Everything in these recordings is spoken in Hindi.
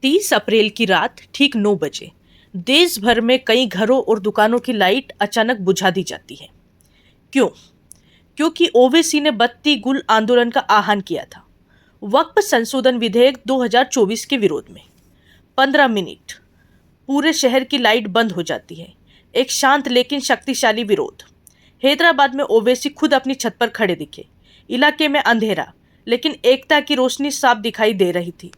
30 अप्रैल की रात ठीक 9 बजे देश भर में कई घरों और दुकानों की लाइट अचानक बुझा दी जाती है। क्यों? क्योंकि ओवैसी ने बत्ती गुल आंदोलन का आह्वान किया था, वक्फ संशोधन विधेयक 2024 के विरोध में। 15 मिनट पूरे शहर की लाइट बंद हो जाती है। एक शांत लेकिन शक्तिशाली विरोध। हैदराबाद में ओवैसी खुद अपनी छत पर खड़े दिखे। इलाके में अंधेरा, लेकिन एकता की रोशनी साफ दिखाई दे रही थी।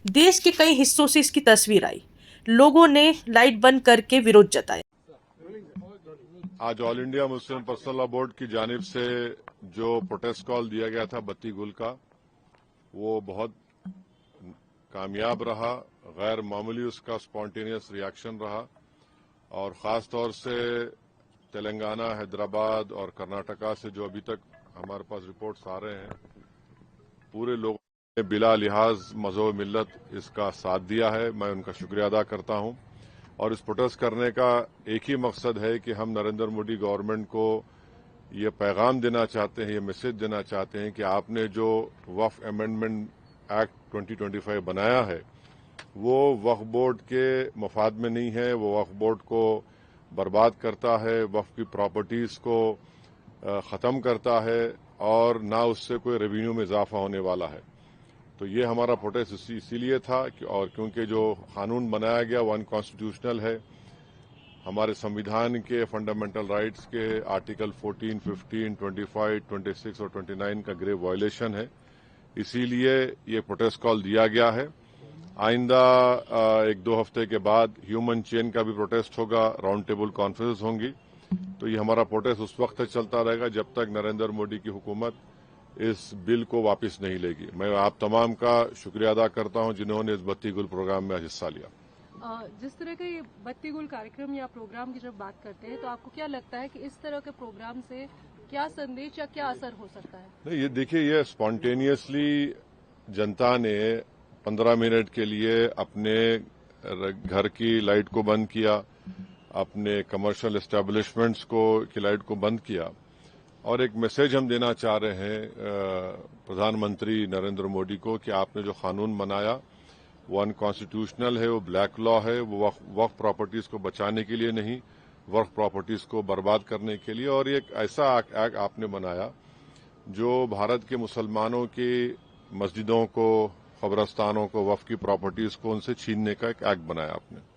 देश के कई हिस्सों से इसकी तस्वीर आई। लोगों ने लाइट बंद करके विरोध जताया। आज all India Muslim personal law board की जानिब से जो प्रोटेस्ट कॉल दिया गया था बत्ती गुल का, वो बहुत कामयाब रहा। गैर मामूली उसका स्पॉन्टेनियस रिएक्शन रहा और खास तौर से तेलंगाना, हैदराबाद और कर्नाटका से जो अभी तक हमारे पास रिपोर्ट्स आ रहे हैं, पूरे लोगों ने बिला लिहाज मज़हब मिल्लत इसका साथ दिया है। मैं उनका शुक्रिया अदा करता हूं। और इस प्रोटेस्ट करने का एक ही मकसद है कि हम नरेंद्र मोदी गवर्नमेंट को ये पैगाम देना चाहते हैं, ये मैसेज देना चाहते हैं कि आपने जो वक्फ अमेंडमेंट एक्ट 2025 बनाया है, वो वक्फ बोर्ड के मफाद में नहीं है। वो वक्फ बोर्ड को बर्बाद करता है, वक्फ की प्रॉपर्टीज को ख़त्म करता है और ना उससे कोई रेवेन्यू में इजाफा होने वाला है। तो ये हमारा प्रोटेस्ट इसीलिए था और क्योंकि जो कानून बनाया गया वो अनकॉन्स्टिट्यूशनल है। हमारे संविधान के फंडामेंटल राइट्स के आर्टिकल 14, 15, 25, 26 और 29 का ग्रेव वायलेशन है। इसीलिए ये प्रोटेस्ट कॉल दिया गया है। आइंदा 1-2 हफ्ते के बाद ह्यूमन चेन का भी प्रोटेस्ट होगा, राउंड टेबल कॉन्फ्रेंस होंगी। तो ये हमारा प्रोटेस्ट उस वक्त तक चलता रहेगा जब तक नरेंद्र मोदी की हुकूमत इस बिल को वापस नहीं लेगी। मैं आप तमाम का शुक्रिया अदा करता हूं जिन्होंने इस बत्ती गुल प्रोग्राम में हिस्सा लिया। जिस तरह का ये बत्ती गुल कार्यक्रम या प्रोग्राम की जब बात करते हैं, तो आपको क्या लगता है कि इस तरह के प्रोग्राम से क्या संदेश या क्या असर हो सकता है? नहीं, ये देखिए, ये स्पॉन्टेनियसली जनता ने 15 मिनट के लिए अपने घर की लाइट को बंद किया, अपने कमर्शियल एस्टेब्लिशमेंट्स की लाइट को बंद किया और एक मैसेज हम देना चाह रहे हैं प्रधानमंत्री नरेंद्र मोदी को कि आपने जो कानून बनाया वो अनकॉन्स्टिट्यूशनल है, वो ब्लैक लॉ है, वो वक्फ प्रॉपर्टीज को बचाने के लिए नहीं, वक्फ प्रॉपर्टीज को बर्बाद करने के लिए। और एक ऐसा एक्ट आपने बनाया जो भारत के मुसलमानों की मस्जिदों को, कब्रस्तानों को, वक्फ की प्रॉपर्टीज को उनसे छीनने का एक एक्ट बनाया आपने।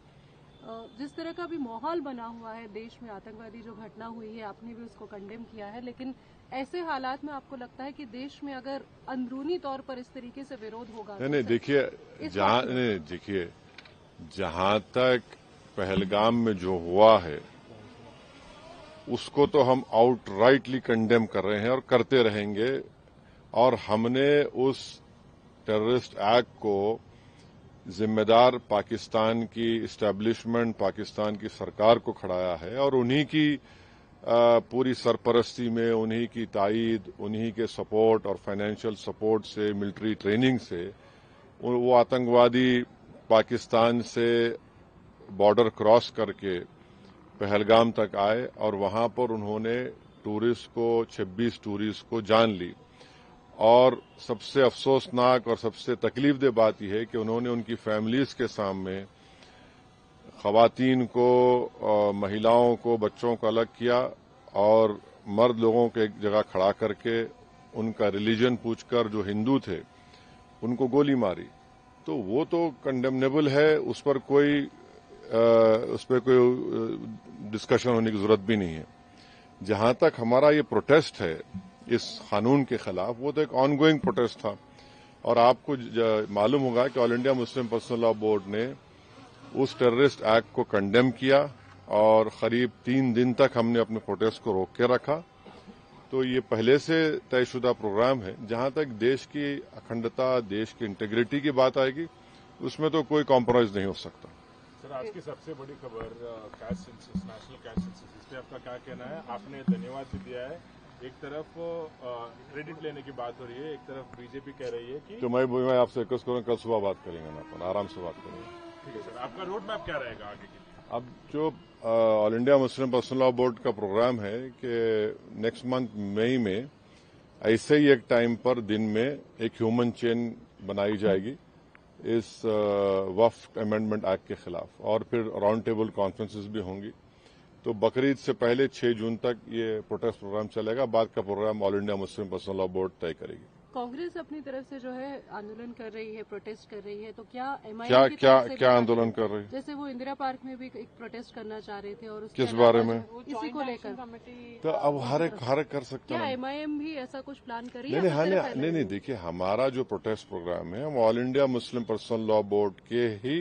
जिस तरह का भी माहौल बना हुआ है देश में, आतंकवादी जो घटना हुई है, आपने भी उसको कंडेम किया है, लेकिन ऐसे हालात में आपको लगता है कि देश में अगर अंदरूनी तौर पर इस तरीके से विरोध होगा? नहीं, देखिए, जहां तक पहलगाम में जो हुआ है उसको तो हम आउटराइटली कंडेम कर रहे हैं और करते रहेंगे। और हमने उस टेररिस्ट एक्ट को जिम्मेदार पाकिस्तान की इस्टेब्लिशमेंट, पाकिस्तान की सरकार को खड़ाया है और उन्हीं की पूरी सरपरस्ती में, उन्हीं की तायीद, उन्हीं के सपोर्ट और फाइनेंशियल सपोर्ट से, मिलिट्री ट्रेनिंग से वो आतंकवादी पाकिस्तान से बॉर्डर क्रॉस करके पहलगाम तक आए और वहां पर उन्होंने 26 टूरिस्ट को जान ली। और सबसे अफसोसनाक और सबसे तकलीफदेह बात यह है कि उन्होंने उनकी फैमिलीज के सामने खवातीन को, महिलाओं को, बच्चों को अलग किया और मर्द लोगों को एक जगह खड़ा करके उनका रिलीजन पूछकर, जो हिंदू थे, उनको गोली मारी। तो वो तो कंडेमनेबल है, उस पर कोई डिस्कशन होने की जरूरत भी नहीं है। जहां तक हमारा ये प्रोटेस्ट है इस कानून के खिलाफ, वो तो एक ऑनगोइंग प्रोटेस्ट था। और आपको मालूम होगा कि all India Muslim personal law board ने उस टेररिस्ट एक्ट को कंडेम किया और करीब 3 दिन तक हमने अपने प्रोटेस्ट को रोक के रखा। तो ये पहले से तयशुदा प्रोग्राम है। जहां तक देश की अखंडता, देश की इंटीग्रिटी की बात आएगी, उसमें तो कोई कॉम्प्रोमाइज नहीं हो सकता। सर, आज की सबसे बड़ी खबर cash census, national cash census, इस पर आपका क्या कहना है? आपने धन्यवाद भी दिया है। एक तरफ क्रेडिट लेने की बात हो रही है, एक तरफ बीजेपी कह रही है कि तो मैं आपसे रिक्वेस्ट करूंगा, कल सुबह बात करेंगे ना, अपन आराम से बात करेंगे। ठीक है सर, आपका रोड मैप क्या रहेगा आगे के लिए? अब जो all India Muslim personal law board का प्रोग्राम है कि नेक्स्ट मंथ मई में ऐसे ही एक टाइम पर दिन में एक ह्यूमन चेन बनाई जाएगी। इस वक्फ अमेंडमेंट एक्ट के खिलाफ, और फिर राउंड टेबल कॉन्फ्रेंसेस भी होंगी। तो बकरीद से पहले 6 जून तक ये प्रोटेस्ट प्रोग्राम चलेगा। बाद का program all India Muslim personal law board तय करेगी। कांग्रेस अपनी तरफ से जो है आंदोलन कर रही है, प्रोटेस्ट कर रही है, तो क्या एमआईएम क्या की क्या तरफ से क्या भी आंदोलन कर रही है? जैसे वो इंदिरा पार्क में भी एक प्रोटेस्ट करना चाह रहे थे और उसके किस अलावा बारे में? इसी को लेकर तो अब हर एक कर सकता क्या है। एमआईएम भी ऐसा कुछ प्लान कर रही नहीं है? नहीं नहीं, देखिए हमारा जो प्रोटेस्ट प्रोग्राम है हम all India Muslim personal law board के ही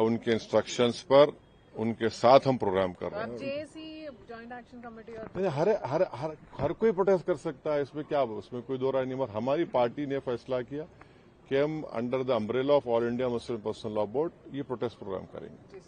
उनके इंस्ट्रक्शंस पर उनके साथ हम प्रोग्राम कर रहे हैं। जेएसी जॉइंट एक्शन कमेटी और नहीं, हर कोई प्रोटेस्ट कर सकता है, इसमें क्या, उसमें कोई दो राय नहीं। मगर हमारी पार्टी ने फैसला किया कि हम under the umbrella of all India Muslim personal law board ये प्रोटेस्ट प्रोग्राम करेंगे।